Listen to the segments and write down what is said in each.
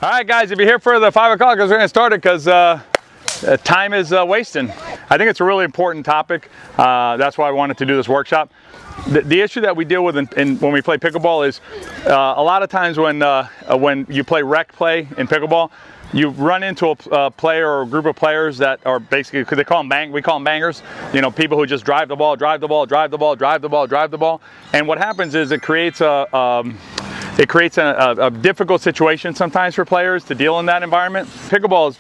All right, guys, if you're here for the 5 o'clock, we're going to start it because time is wasting. I think it's a really important topic. That's why I wanted to do this workshop. The issue that we deal with when we play pickleball is a lot of times when you play rec play in pickleball, you run into a player or a group of players that are basically, because we call them bangers, you know, people who just drive the ball, drive the ball, drive the ball, drive the ball, drive the ball. And what happens is it creates a difficult situation sometimes for players to deal in that environment. Pickleball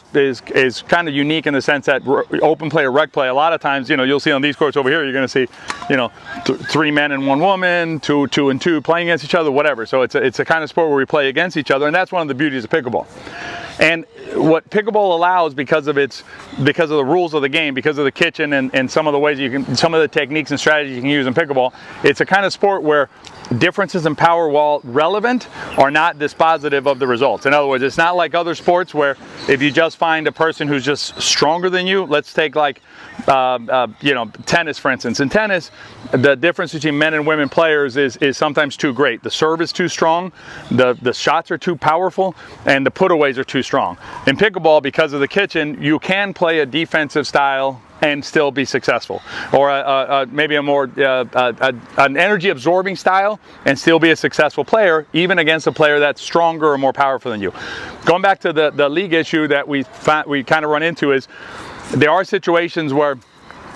is kind of unique in the sense that open play or rec play, a lot of times, you know, you'll see on these courts over here, you're going to see, you know, 3 men and 1 woman, 2 and 2 playing against each other, whatever. So it's a kind of sport where we play against each other, and that's one of the beauties of pickleball. And what pickleball allows, because of the rules of the game, because of the kitchen and some of the ways some of the techniques and strategies you can use in pickleball, it's a kind of sport where differences in power, while relevant, are not dispositive of the results. In other words, it's not like other sports where if you just find a person who's just stronger than you, let's take like you know, tennis, for instance. In tennis, the difference between men and women players is sometimes too great. The serve is too strong, the shots are too powerful, and the putaways are too strong. In pickleball, because of the kitchen, you can play a defensive style and still be successful, or maybe a more an energy absorbing style and still be a successful player, even against a player that's stronger or more powerful than you. Going back to the league issue that we kind of run into is there are situations where,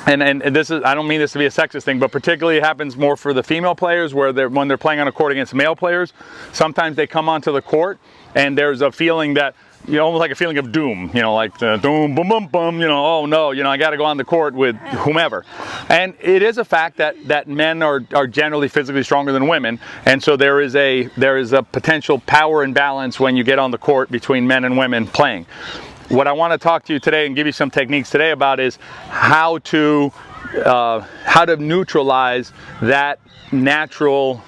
and this is, I don't mean this to be a sexist thing, but particularly it happens more for the female players where when they're playing on a court against male players, sometimes they come onto the court and there's a feeling that, you know, almost like a feeling of doom, you know, like the doom, boom, boom, boom, you know, oh no, you know, I got to go on the court with whomever. And it is a fact that men are generally physically stronger than women, and so there is a potential power imbalance when you get on the court between men and women playing. What I want to talk to you today and give you some techniques today about is how to neutralize that natural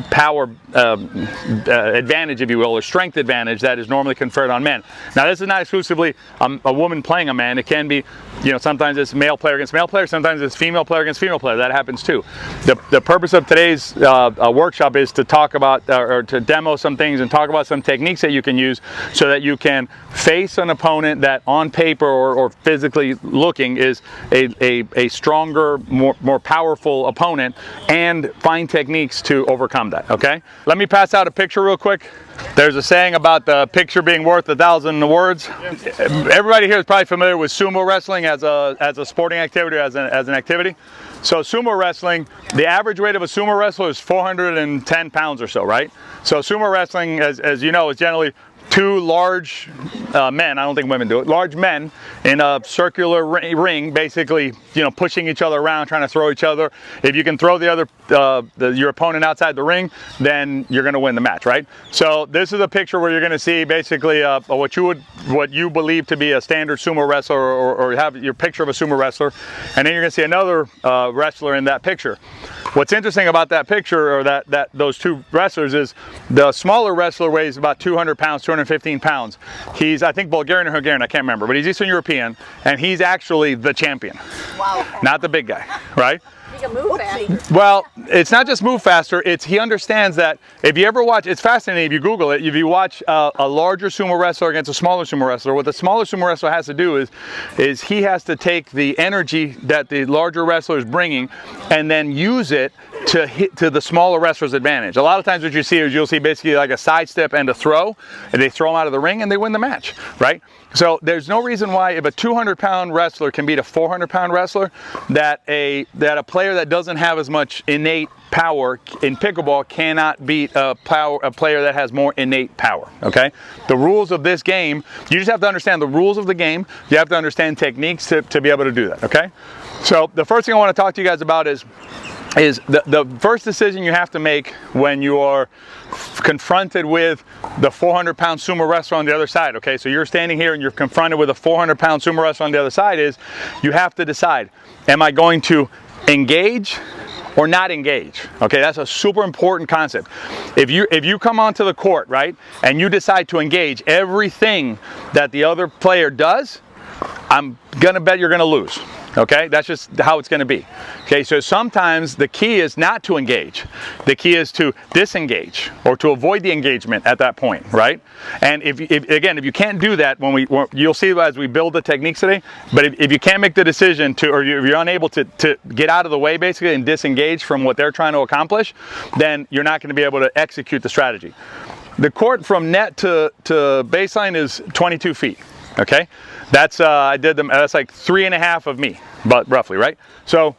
power advantage, if you will, or strength advantage that is normally conferred on men. Now, this is not exclusively a woman playing a man. It can be, you know, sometimes it's male player against male player, sometimes it's female player against female player. That happens too. The purpose of today's workshop is to talk about or to demo some things and talk about some techniques that you can use so that you can face an opponent that on paper or physically looking is a stronger, more powerful opponent, and find techniques to overcome that. Okay, let me pass out a picture real quick. There's a saying about the picture being worth 1,000 words. Everybody here is probably familiar with sumo wrestling as a sporting activity, as an activity. So sumo wrestling, the average weight of a sumo wrestler is 410 pounds or so, right? So sumo wrestling, as you know, is generally 2 large men, I don't think women do it, large men in a circular ring, basically, you know, pushing each other around, trying to throw each other. If you can throw your opponent outside the ring, then you're going to win the match, right? So this is a picture where you're going to see basically what you believe to be a standard sumo wrestler, or have your picture of a sumo wrestler, and then you're going to see another wrestler in that picture. What's interesting about that picture, or those 2 wrestlers, is the smaller wrestler weighs about 200 pounds, 215 pounds. He's, I think, Bulgarian or Hungarian, I can't remember, but he's Eastern European, and he's actually the champion. Wow. Not the big guy, right? He can move faster. Well, it's not just move faster, he understands that if you ever watch, it's fascinating if you Google it, if you watch a larger sumo wrestler against a smaller sumo wrestler, what the smaller sumo wrestler has to do is he has to take the energy that the larger wrestler is bringing and then use it to hit to the smaller wrestler's advantage. A lot of times what you see is you'll see basically like a sidestep and a throw, and they throw him out of the ring and they win the match, right? So there's no reason why, if a 200-pound wrestler can beat a 400-pound wrestler, that a player that doesn't have as much innate power in pickleball cannot beat a player that has more innate power. Okay, the rules of this game, you just have to understand the rules of the game. You have to understand techniques to be able to do that. Okay, so the first thing I want to talk to you guys about is the first decision you have to make when you are confronted with the 400-pound sumo wrestler on the other side. Okay, so you're standing here and you're confronted with a 400-pound sumo wrestler on the other side, is you have to decide, am I going to engage or not engage? Okay, that's a super important concept. If you come onto the court, right, and you decide to engage everything that the other player does, I'm gonna bet you're gonna lose. Okay, that's just how it's going to be. Okay, so sometimes the key is not to engage. The key is to disengage or to avoid the engagement at that point, right? And if you can't do that, you'll see as we build the techniques today, but if you can't make the decision to, or you're unable to get out of the way basically and disengage from what they're trying to accomplish, then you're not going to be able to execute the strategy. The court from net to baseline is 22 feet. Okay, that's that's like 3.5 of me, but roughly, right? So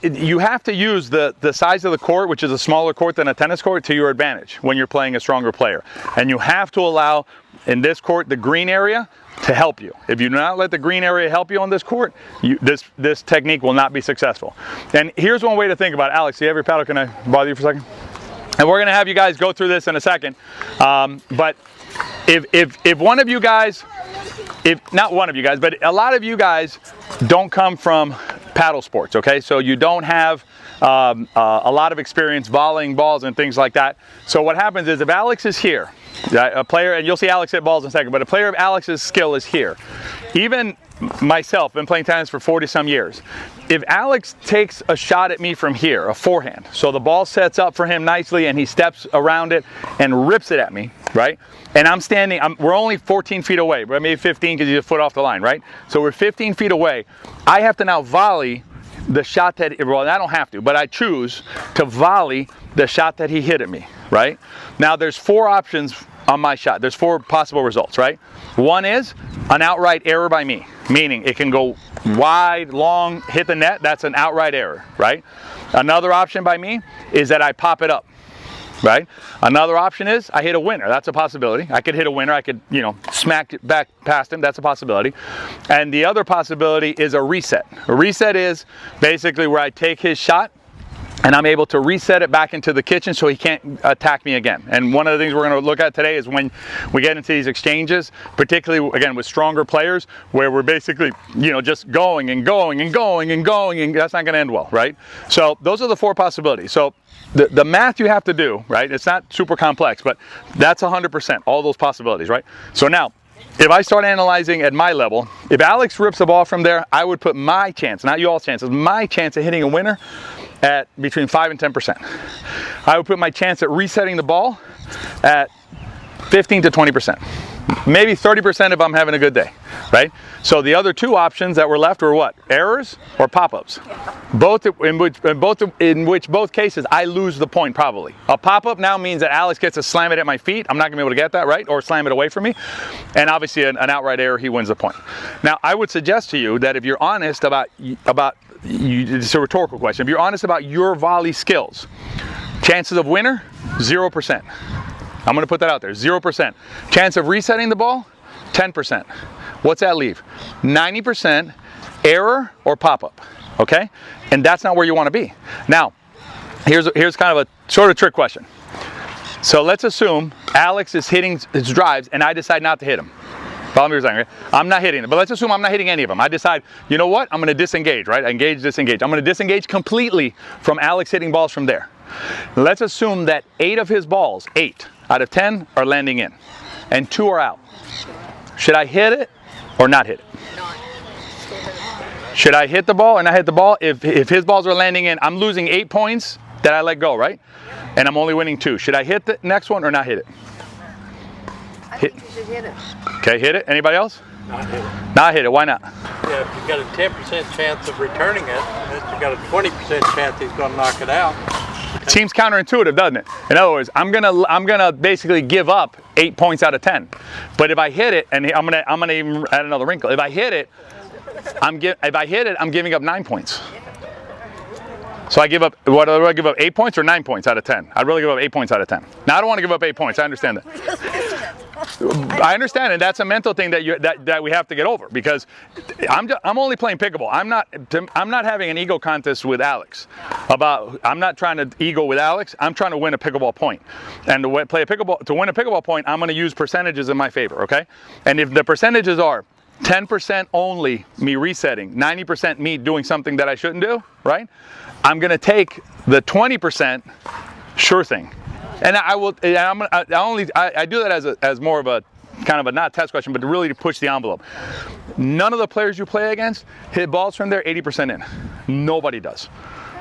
you have to use the size of the court, which is a smaller court than a tennis court, to your advantage when you're playing a stronger player. And you have to allow, in this court, the green area to help you. If you do not let the green area help you on this court, this technique will not be successful. And here's one way to think about it. Alex, do you have your paddle? Can I bother you for a second? And we're going to have you guys go through this in a second. But if one of you guys, not one of you guys, but a lot of you guys don't come from paddle sports, okay? So you don't have a lot of experience volleying balls and things like that. So what happens is if Alex is here, a player, and you'll see Alex hit balls in a second, but a player of Alex's skill is here. Even myself, been playing tennis for 40 some years. If Alex takes a shot at me from here, a forehand, so the ball sets up for him nicely and he steps around it and rips it at me, right? And I'm standing, we're only 14 feet away, but maybe 15 because he's a foot off the line, right? So we're 15 feet away. I have to now volley the shot that, well, I don't have to, but I choose to volley the shot that he hit at me, right? Now there's 4 options on my shot. There's 4 possible results, right? One is an outright error by me, meaning it can go wide, long, hit the net. That's an outright error, right? Another option by me is that I pop it up, right? Another option is I hit a winner. That's a possibility. I could hit a winner. I could, smack it back past him. That's a possibility. And the other possibility is a reset. A reset is basically where I take his shot and I'm able to reset it back into the kitchen so he can't attack me again. And one of the things we're going to look at today is when we get into these exchanges, particularly again with stronger players, where we're basically, just going and going and going and going, and that's not going to end well, right? So those are the 4 possibilities. So the math you have to do, right? It's not super complex, but that's 100%, all those possibilities, right? So now, if I start analyzing at my level, if Alex rips the ball from there, I would put my chance, not you all's chances, my chance of hitting a winner at between 5 and 10%. I would put my chance at resetting the ball at 15 to 20%. Maybe 30% if I'm having a good day, right? So the other 2 options that were left were what? Errors or pop-ups. Both in which both cases I lose the point probably. A pop-up now means that Alex gets to slam it at my feet. I'm not gonna be able to get that, right? Or slam it away from me. And obviously an outright error, he wins the point. Now I would suggest to you that if you're honest about it's a rhetorical question. If you're honest about your volley skills, chances of winner, 0%. I'm going to put that out there, 0%. Chance of resetting the ball, 10%. What's that leave? 90% error or pop-up, okay? And that's not where you want to be. Now, here's kind of a sort of trick question. So let's assume Alex is hitting his drives and I decide not to hit him. I'm not hitting it, but let's assume I'm not hitting any of them. I decide, you know what? I'm going to disengage, right? Engage, disengage. I'm going to disengage completely from Alex hitting balls from there. Let's assume that 8 of his balls, 8 out of 10 are landing in and 2 are out. Should I hit it or not hit it? Should I hit the ball or not hit the ball? If his balls are landing in, I'm losing 8 points that I let go, right? And I'm only winning 2. Should I hit the next one or not hit it? I think you should hit it. Okay, hit it. Anybody else? Not hit it. Not hit it. Why not? Yeah, if you've got a 10% chance of returning it, you've got a 20% chance he's going to knock it out. It seems counterintuitive, doesn't it? In other words, I'm gonna basically give up 8 points out of 10. But if I hit it, and I'm gonna even add another wrinkle. If I hit it, I'm giving up 9 points. So I give up, what do I give up, 8 points or 9 points out of 10? I'd really give up 8 points out of 10. Now I don't want to give up 8 points, I understand that. I understand, and that's a mental thing that we have to get over, because I'm only playing pickleball. I'm not having an ego contest with Alex. I'm not trying to ego with Alex. I'm trying to win a pickleball point. And to win a pickleball point, I'm going to use percentages in my favor, okay? And if the percentages are 10% only me resetting, 90% me doing something that I shouldn't do, right? I'm going to take the 20% sure thing. And I do that as more of a kind of a not test question, but really to push the envelope. None of the players you play against hit balls from there 80% in. Nobody does.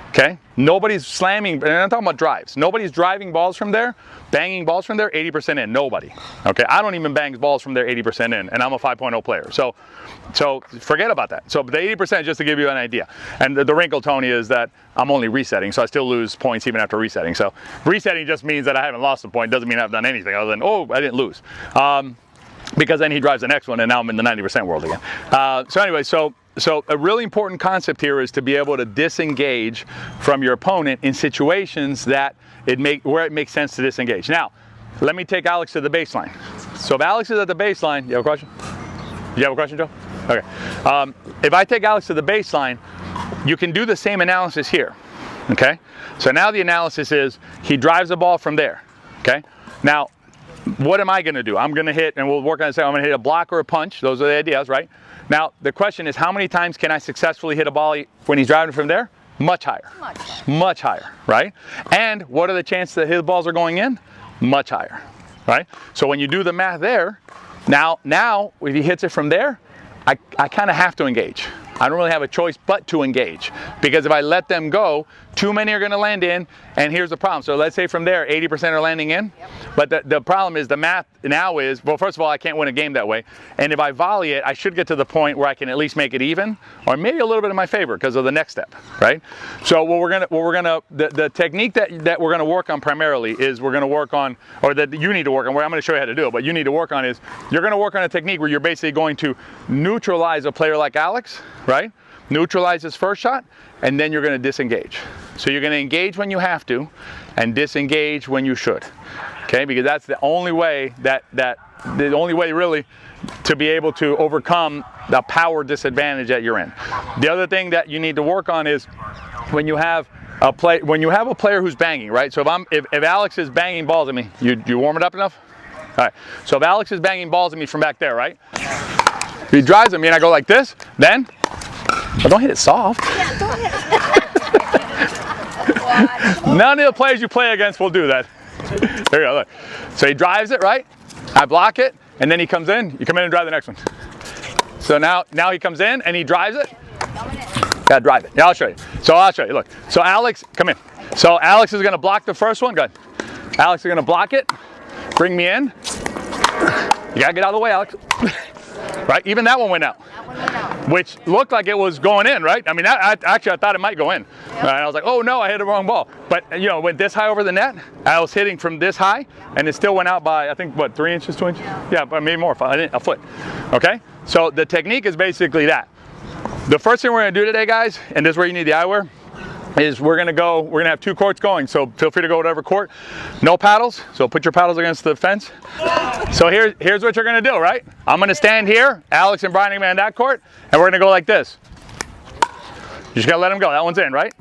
Okay? Nobody's slamming, and I'm talking about drives. Nobody's driving balls from there, banging balls from there 80% in. Nobody. Okay? I don't even bang balls from there 80% in, and I'm a 5.0 player. So forget about that. So the 80% is just to give you an idea. And the wrinkle, Tony, is that I'm only resetting, so I still lose points even after resetting. So resetting just means that I haven't lost a point. Doesn't mean I've done anything other than, oh, I didn't lose. Because then he drives the next one, and now I'm in the 90% world again. So anyway, so a really important concept here is to be able to disengage from your opponent in situations that where it makes sense to disengage. Now, let me take Alex to the baseline. So if Alex is at the baseline, you have a question? You have a question, Joe? Okay. If I take Alex to the baseline, you can do the same analysis here. Okay? So now the analysis is he drives the ball from there. Okay? Now, what am I going to do? I'm going to hit, and we'll work on this. I'm going to hit a block or a punch. Those are the ideas, right? Now, the question is, how many times can I successfully hit a ball when he's driving from there? Much higher. Much higher, right? And what are the chances that his balls are going in? Much higher, right? So when you do the math there, now if he hits it from there, I kind of have to engage. I don't really have a choice but to engage, because if I let them go, too many are going to land in, and here's the problem. So let's say from there 80% are landing in, but the problem is the math now is, well, first of all, I can't win a game that way, and if I volley it, I should get to the point where I can at least make it even, or maybe a little bit in my favor because of the next step, right? So the technique that we're gonna work on primarily is we're gonna work on, or that you need to work on, where I'm gonna show you how to do it, but you need to work on is, you're gonna work on a technique where you're basically going to neutralize a player like Alex, right? Neutralize his first shot, and then you're going to disengage. So you're going to engage when you have to, and disengage when you should. Okay, because that's the only way the only way really to be able to overcome the power disadvantage that you're in. The other thing that you need to work on is when you have a player who's banging, right? So if Alex is banging balls at me, you warm it up enough? All right. So if Alex is banging balls at me from back there, right? If he drives at me and I go like this, then, well, don't hit it soft. Yeah, don't hit it. None of the players you play against will do that. There you go, look. So he drives it, right? I block it, and then he comes in. You come in and drive the next one. So now he comes in and he drives it. Gotta drive it. Yeah, I'll show you. So I'll show you, look. So Alex, come in. So Alex is gonna block the first one, good. Alex is gonna block it, bring me in. You gotta get out of the way, Alex. Right, even that one went out. Which looked like it was going in, right? I mean, I thought it might go in. Yep. And I was like, oh no, I hit the wrong ball. But you know, went this high over the net. I was hitting from this high, and it still went out by, I think, what, 3 inches, 2 inches? Yeah, but maybe more, a foot. Okay? So the technique is basically that. The first thing we're gonna do today, guys, and this is where you need the eyewear, is we're gonna have 2 courts going. So feel free to go to whatever court. No paddles, so put your paddles against the fence. So here's what you're gonna do, right? I'm gonna stand here, Alex and Brian are gonna be on that court, and we're gonna go like this. You just gotta let them go, that one's in, right?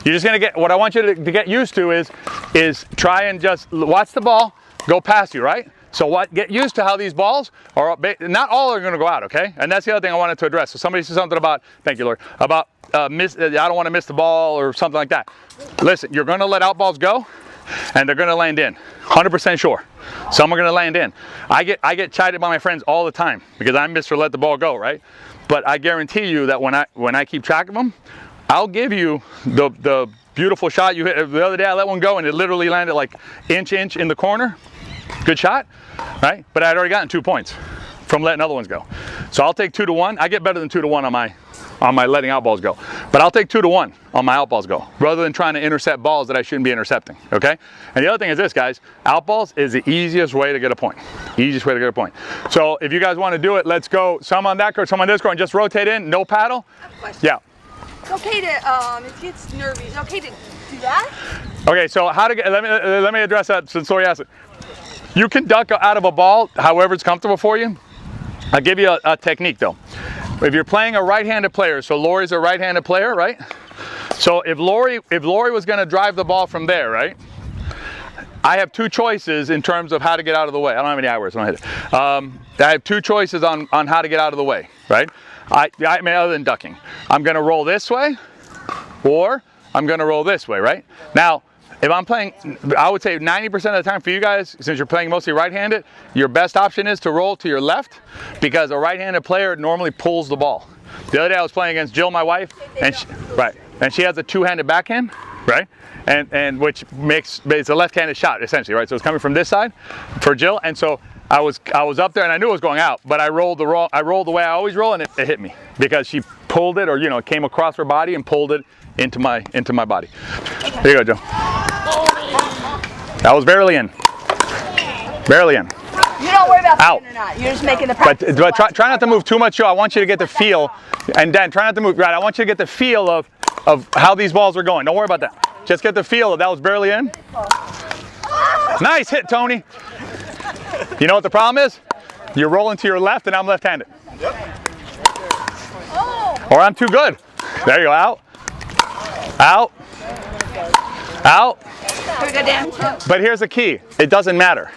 You're just gonna get, what I want you to get used to is try and just watch the ball go past you, right? So get used to how these balls are, not all are going to go out, okay? And that's the other thing I wanted to address. So somebody said something about, thank you, Lord, about I don't want to miss the ball or something like that. Listen, you're going to let out balls go, and they're going to land in, 100% sure. Some are going to land in. I get chided by my friends all the time because I'm Mr. Let the ball go, right? But I guarantee you that when I keep track of them, I'll give you the beautiful shot you hit. The other day I let one go and it literally landed like inch in the corner. Good shot, right? But I'd already gotten 2 points from letting other ones go. So I'll take 2 to 1. I get better than 2 to 1 on my letting out balls go. But I'll take 2 to 1 on my out balls go, rather than trying to intercept balls that I shouldn't be intercepting, okay? And the other thing is this, guys, out balls is the easiest way to get a point. Easiest way to get a point. So if you guys want to do it, let's go. Some on that court, some on this court, and just rotate in, no paddle. I have a question. Yeah. It's okay to, if he gets nervous, it's okay to do that? Okay, so how to get, let me address that since Lori asked it. You can duck out of a ball however it's comfortable for you. I'll give you a technique though. If you're playing a right-handed player, so Lori's a right-handed player, right? So if Lori was going to drive the ball from there, right? I have 2 choices in terms of how to get out of the way. I don't have any eyewear, so I don't hit it. I have 2 choices on how to get out of the way, right? I mean, other than ducking. I'm going to roll this way, or I'm going to roll this way, right? Now, if I'm playing, I would say 90% of the time for you guys, since you're playing mostly right-handed, your best option is to roll to your left, because a right-handed player normally pulls the ball. The other day I was playing against Jill, my wife, and she has a two-handed backhand, right? And which makes, it's a left-handed shot essentially, right? So it's coming from this side for Jill, and so I was up there and I knew it was going out, but I rolled the way I always roll, and it hit me because she pulled it, or you know, it came across her body and pulled it into my body. There you go, Joe. That was barely in. Barely in. You don't worry about out. being or not. You're just making the practice. But try not to move too much, Joe. I want you to get the feel, and Dan, try not to move. Right, I want you to get the feel of how these balls are going. Don't worry about that. Just get the feel of that was barely in. Nice hit, Tony. You know what the problem is? You're rolling to your left, and I'm left-handed. Yep. Or I'm too good. There you go. Out. Out. Out. But here's the key. It doesn't matter.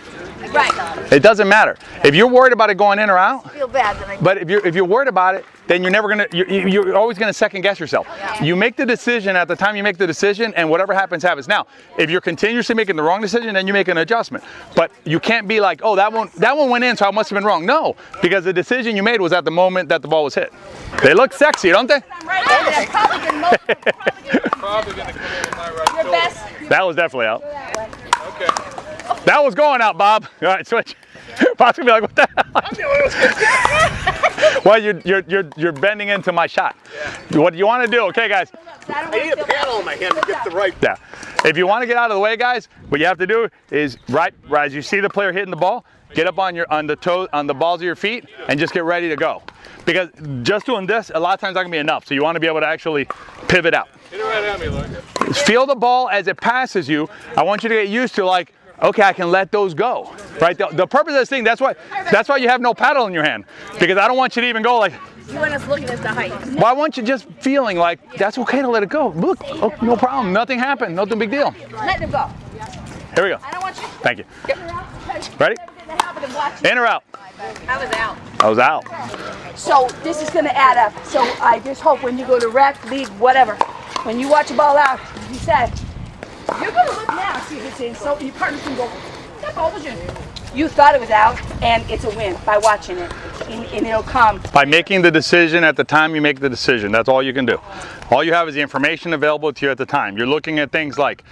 Right. It doesn't matter. If you're worried about it going in or out, Feel bad that I but if you're worried about it, then you're never gonna. You're always gonna second guess yourself. Yeah. You make the decision at the time you make the decision, and whatever happens, happens. Now, if you're continuously making the wrong decision, then you make an adjustment. But you can't be like, oh, that one went in, so I must have been wrong. No, because the decision you made was at the moment that the ball was hit. They look sexy, don't they? I'm right-handed. I'm probably gonna Probably going to come in with my right your shoulder. best. That was definitely out. Okay. That was going out, Bob. All right, switch. Bob's gonna be like, what the hell? Well, you're bending into my shot. Yeah. What you want to do, okay, guys? I need a paddle in my hand to get the right. Yeah. If you want to get out of the way, guys, what you have to do is right as you see the player hitting the ball, get up on the balls of your feet and just get ready to go. Because just doing this, a lot of times not gonna be enough. So you want to be able to actually pivot out. Hit it right at me, look. Feel the ball as it passes you. I want you to get used to, like, okay, I can let those go, right? The purpose of this thing, that's why you have no paddle in your hand, because I don't want you to even go like. You want us looking at the height. Well, I want you just feeling like that's okay to let it go. Look, oh, no problem, nothing happened, nothing big deal. Let them go. Here we go. I don't want you. Thank you. Ready? In or out? I was out. I was out. So this is going to add up. So I just hope when you go to rec, league, whatever, when you watch a ball out, you said, you're going to look now, see if it's in, so your partner can go, that ball was in. You thought it was out, and it's a win by watching it, and it'll come. By making the decision at the time you make the decision, that's all you can do. All you have is the information available to you at the time. You're looking at things like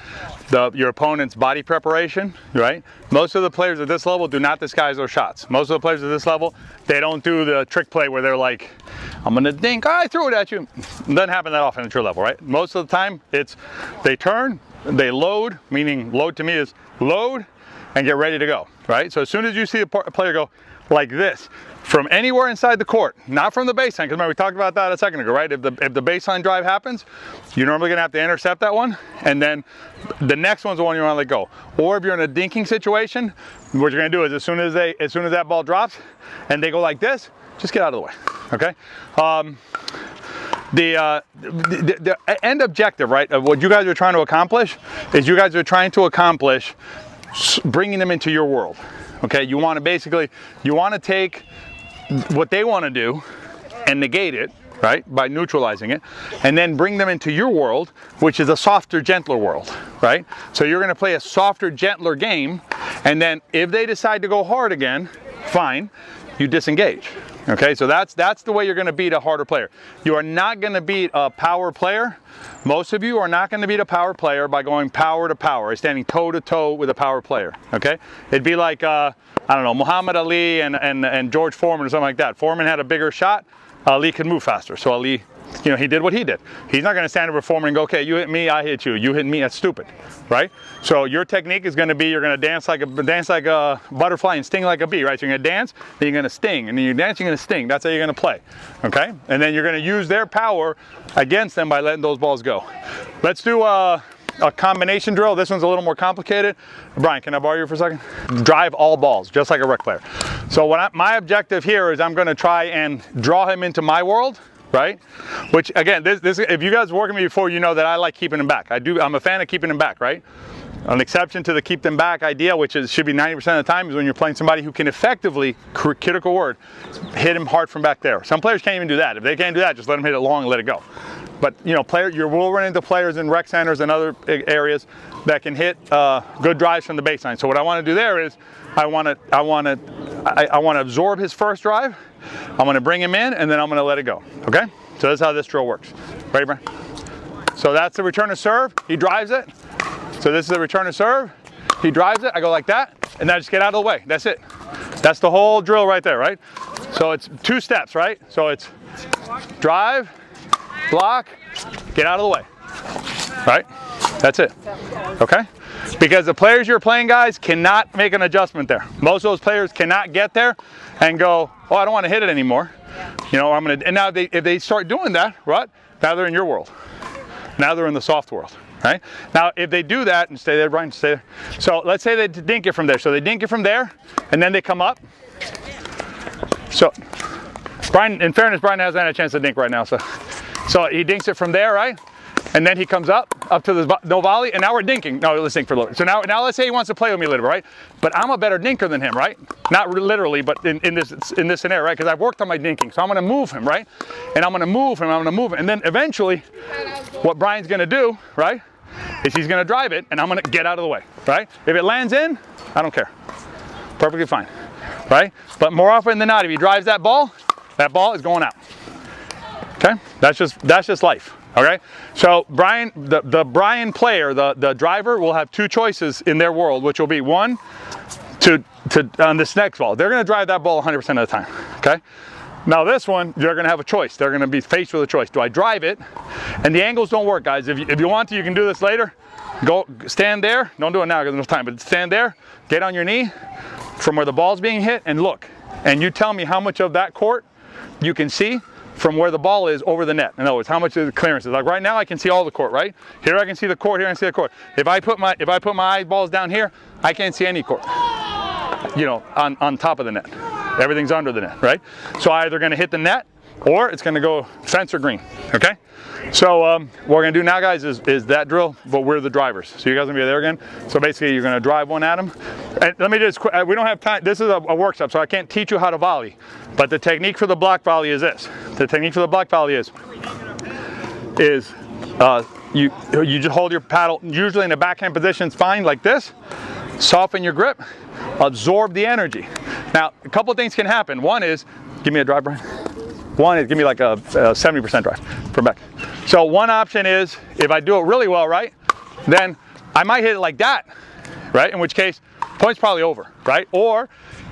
your opponent's body preparation, right? Most of the players at this level do not disguise their shots. Most of the players at this level, they don't do the trick play where they're like, I'm gonna dink, I threw it at you. It doesn't happen that often at your level, right? Most of the time, it's they turn, they load, meaning load to me is load and get ready to go, right? So as soon as you see a player go like this, from anywhere inside the court, not from the baseline, because remember we talked about that a second ago, right? If the baseline drive happens, you're normally gonna have to intercept that one, and then the next one's the one you wanna let go. Or if you're in a dinking situation, what you're gonna do is as soon as that ball drops and they go like this, just get out of the way, okay? The end objective, right, of what you guys are trying to accomplish is you guys are trying to accomplish bringing them into your world, okay? You want to take what they want to do and negate it, right, by neutralizing it, and then bring them into your world, which is a softer, gentler world, right? So you're going to play a softer, gentler game, and then if they decide to go hard again, fine, you disengage. Okay, so that's the way you're going to beat a harder player. You are not going to beat a power player. Most of you are not going to beat a power player by going power to power, standing toe to toe with a power player. Okay, it'd be like I don't know, Muhammad Ali and George Foreman or something like that. Foreman had a bigger shot. Ali could move faster, so Ali, you know, he did what he did. He's not going to stand over Foreman and go, okay, you hit me, I hit you. You hit me, that's stupid, right? So your technique is going to be you're going to dance like a butterfly and sting like a bee, right? So you're going to dance, then you're going to sting, and then you dance, you're going to sting. That's how you're going to play, okay? And then you're going to use their power against them by letting those balls go. Let's do a combination drill. This one's a little more complicated. Brian, can I borrow you for a second? Drive all balls, just like a rec player. So my objective here is I'm going to try and draw him into my world, right? Which again, this if you guys work with me before, you know that I like keeping him back. I'm a fan of keeping him back, right? An exception to the keep them back idea, which should be 90% of the time, is when you're playing somebody who can effectively, critical word, hit him hard from back there. Some players can't even do that. If they can't do that, just let them hit it long and let it go. But you know, you will run into players in rec centers and other areas that can hit good drives from the baseline. So what I want to do there is I want to absorb his first drive. I'm going to bring him in, and then I'm going to let it go. Okay? So that's how this drill works. Ready, Brian? So that's the return to serve. He drives it. So this is the return to serve. He drives it. I go like that, and then I just get out of the way. That's it. That's the whole drill right there, right? So it's 2 steps, right? So it's drive, block, get out of the way, right? That's it, okay? Because the players you're playing, guys, cannot make an adjustment there. Most of those players cannot get there and go, oh, I don't want to hit it anymore. You know, I'm gonna, and now if they start doing that, right? Now they're in your world. Now they're in the soft world, right? Now, if they do that, and stay there, Brian, stay there. So let's say they dink it from there. So they dink it from there, and then they come up. So, Brian, in fairness, Brian hasn't had a chance to dink right now. So he dinks it from there, right? And then he comes up to the no volley, and now we're dinking. No, let's dink for a little. So now let's say he wants to play with me a little bit, right? But I'm a better dinker than him, right? Not literally, but in this scenario, right? Because I've worked on my dinking, so I'm going to move him, right? And I'm going to move him, and then eventually, what Brian's going to do, right, is he's going to drive it, and I'm going to get out of the way, right? If it lands in, I don't care. Perfectly fine, right? But more often than not, if he drives that ball is going out. Okay, that's just life. Okay, so Brian, the Brian player, the driver will have 2 choices in their world, which will be one, on this next ball, they're going to drive that ball 100% of the time. Okay, now this one, they're going to have a choice. They're going to be faced with a choice. Do I drive it? And the angles don't work, guys. If you want to, you can do this later. Go stand there. Don't do it now because there's no time. But stand there. Get on your knee from where the ball's being hit and look. And you tell me how much of that court you can see from where the ball is over the net. In other words, how much of the clearance is. Like right now I can see all the court, right? Here I can see the court, here I can see the court. If I put my eyeballs down here, I can't see any court. You know, on top of the net. Everything's under the net, right? So I'm either gonna hit the net or it's gonna go fence or green, okay? So what we're gonna do now, guys, is that drill, but we're the drivers. So you guys gonna be there again. So basically you're gonna drive one at him. And let me just, we don't have time, this is a workshop, so I can't teach you how to volley. But the technique for the block volley is this. The technique for the block volley is you just hold your paddle, usually in a backhand position, spine like this, soften your grip, absorb the energy. Now, a couple of things can happen. One is, give me a drive, Brian. One is, give me like a 70% drive from back. So one option is, if I do it really well, right, then I might hit it like that, right? In which case, point's probably over, right? Or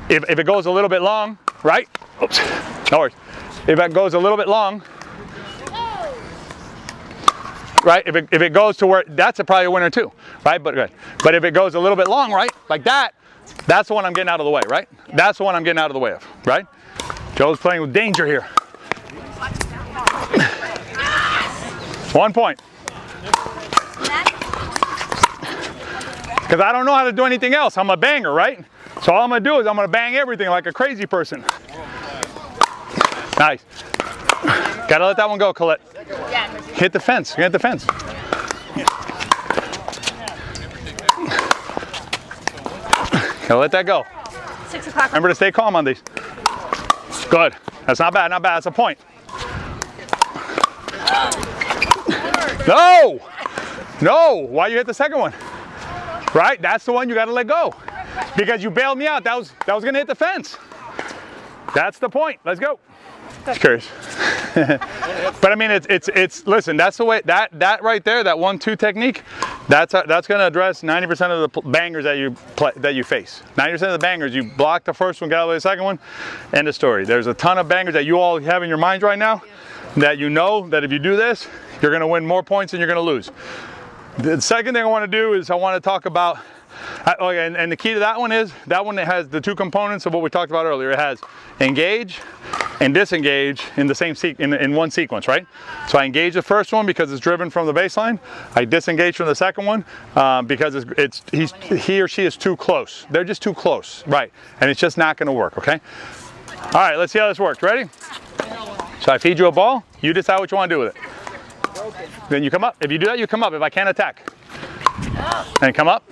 if it goes a little bit long, right? Oops, no worries. If it goes a little bit long, right? If it goes to where, that's probably a winner too, right? But if it goes a little bit long, right? Like that, that's the one I'm getting out of the way, right? That's the one I'm getting out of the way of, right? Joe's playing with danger here. 1 point. Because I don't know how to do anything else. I'm a banger, right? So all I'm going to do is I'm going to bang everything like a crazy person. Nice. Got to let that one go, Colette. Hit the fence. Hit the fence. Gotta let that go. 6 o'clock. Remember to stay calm on these. Good. That's not bad, not bad. That's a point. No! No! Why you hit the second one? Right? That's the one you gotta let go. Because you bailed me out. That was gonna hit the fence. That's the point. Let's go. Just curious. But I mean, it's listen, that's the way, that right there, that 1-2 technique, that's gonna address 90% of the bangers that you face. 90% of the bangers, you block the first one, get out of the second one, end of story. There's a ton of bangers that you all have in your minds right now that you know that if you do this, you're gonna win more points than you're gonna lose. The second thing I wanna do is I wanna talk about, and the key to that one is, that one has the 2 components of what we talked about earlier. It has engage and disengage in the same in one sequence, right? So I engage the first one because it's driven from the baseline. I disengage from the second one because he or she is too close. They're just too close, right? And it's just not gonna work, okay? All right, let's see how this works. Ready? So I feed you a ball, you decide what you wanna do with it. Then you come up. If you do that, you come up. If I can't attack. And come up.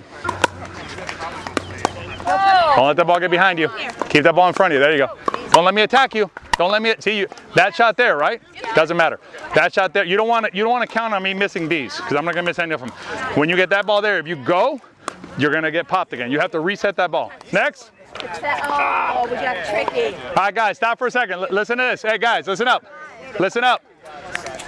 Don't let the ball get behind you. Keep that ball in front of you. There you go. Don't let me attack you. Don't let me see you. That shot there, right? Doesn't matter. That shot there. You don't want to count on me missing B's because I'm not gonna miss any of them. When you get that ball there, if you go, you're gonna get popped again. You have to reset that ball. Next. Oh, we got tricky. All right, guys, stop for a second. Listen to this. Hey, guys, listen up. Listen up.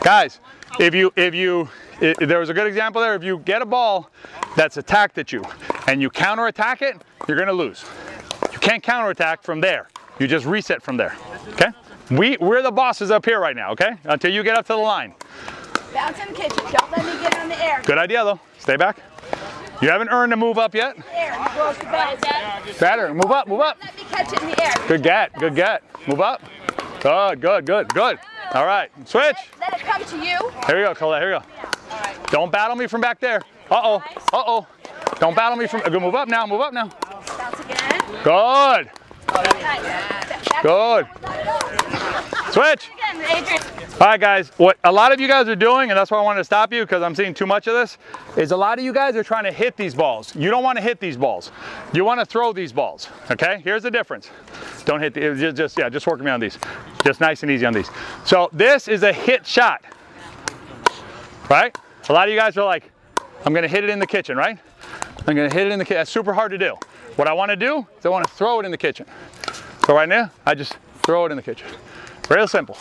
Guys, there was a good example there. If you get a ball that's attacked at you and you counterattack it, you're gonna lose. You can't counterattack from there. You just reset from there, okay? We're the bosses up here right now, okay? Until you get up to the line. Bounce in the kitchen. Don't let me get on the air. Good idea, though. Stay back. You haven't earned a move up yet. Air. You go to bounce. Better. Move up, move up. Let me catch it in the air. Good get, good get. Move up. Good, good, good, good. All right, switch. Let it come to you. Here we go, Colette, here we go. Don't battle me from back there. Uh-oh, uh-oh. Don't battle me from, good, move up now, move up now. Bounce again. Good. Good. Switch. Again, Adrian. All right, guys, what a lot of you guys are doing, and that's why I wanted to stop you because I'm seeing too much of this, is a lot of you guys are trying to hit these balls. You don't want to hit these balls. You want to throw these balls, okay? Here's the difference. Don't hit the, just work with me on these. Just nice and easy on these. So this is a hit shot, right? A lot of you guys are like, I'm going to hit it in the kitchen, right? I'm going to hit it in the kitchen. That's super hard to do. What I want to do is I want to throw it in the kitchen. So right now, I just throw it in the kitchen. Real simple.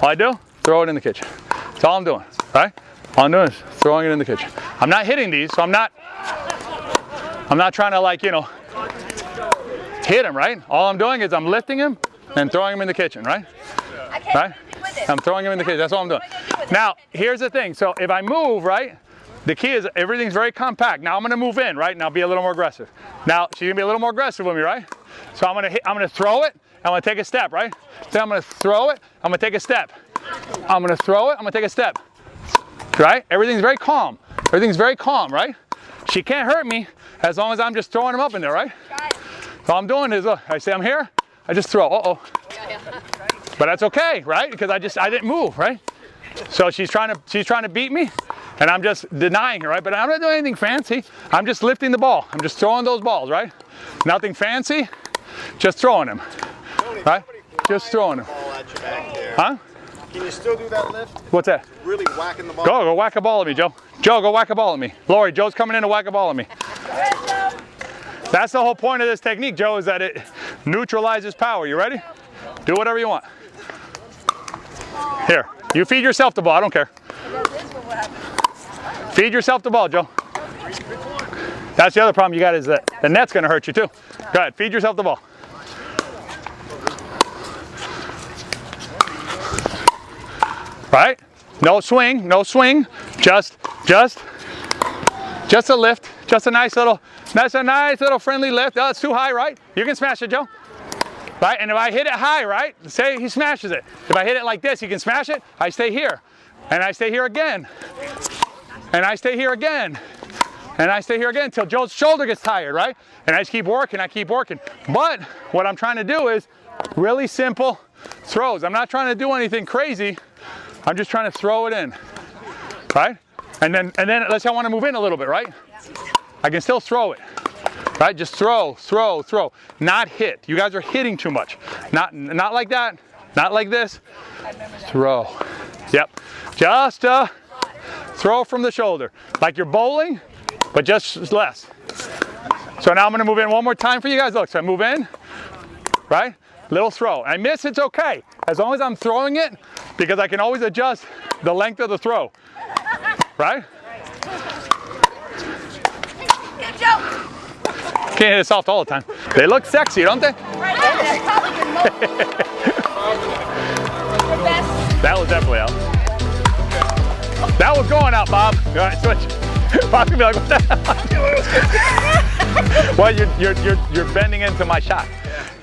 All I do, throw it in the kitchen. That's all I'm doing, right? All I'm doing is throwing it in the kitchen. I'm not hitting these, so I'm not trying to, like, you know, hit him, right? All I'm doing is I'm lifting him and throwing him in the kitchen, right? Right? I'm throwing him in the kitchen. That's all I'm doing. Now, here's the thing. So if I move, right, the key is everything's very compact. Now I'm going to move in, right? Now be a little more aggressive. Now she's going to be a little more aggressive with me, right? So I'm going to throw it. I'm going to take a step, right? So I'm going to throw it. I'm going to take a step. I'm going to throw it. I'm going to take a step. Right? Everything's very calm. Everything's very calm, right? She can't hurt me as long as I'm just throwing them up in there, right? So all I'm doing is, I say I'm here. I just throw. Uh-oh. But that's okay, right? Because I didn't move, right? So she's trying to beat me, and I'm just denying her, right? But I'm not doing anything fancy. I'm just lifting the ball. I'm just throwing those balls, right? Nothing fancy, just throwing them, right? Just throwing them. Huh? Can you still do that lift? What's that? Really whacking the ball? Go whack a ball at me, Joe. Joe, go whack a ball at me. Lori, Joe's coming in to whack a ball at me. That's the whole point of this technique, Joe, is that it neutralizes power. You ready? Do whatever you want. Here, you feed yourself the ball. I don't care. Feed yourself the ball, Joe. That's the other problem you got is that the net's going to hurt you too. Go ahead, feed yourself the ball. Right? No swing, no swing. Just a lift. Just a nice little friendly lift. Oh, it's too high, right? You can smash it, Joe. Right? And if I hit it high, right? Say he smashes it. If I hit it like this, he can smash it. I stay here. And I stay here again. And I stay here again. And I stay here again until Joe's shoulder gets tired, right? And I just keep working, I keep working. But what I'm trying to do is really simple throws. I'm not trying to do anything crazy. I'm just trying to throw it in, right? And then let's say I want to move in a little bit, right? I can still throw it, right? Just throw, not hit. You guys are hitting too much. Not like that, not like this. Throw. Yep. Just throw from the shoulder, like you're bowling, but just less. So now I'm gonna move in one more time for you guys. Look, so I move in, right? Little throw. I miss, it's okay. As long as I'm throwing it, because I can always adjust the length of the throw, right? Good joke. Can't hit it soft all the time. They look sexy, don't they? Right. That's probably the best. That was definitely out. That was going out, Bob. All right, switch. Bob's gonna be like, what the hell? Well, you're bending into my shot.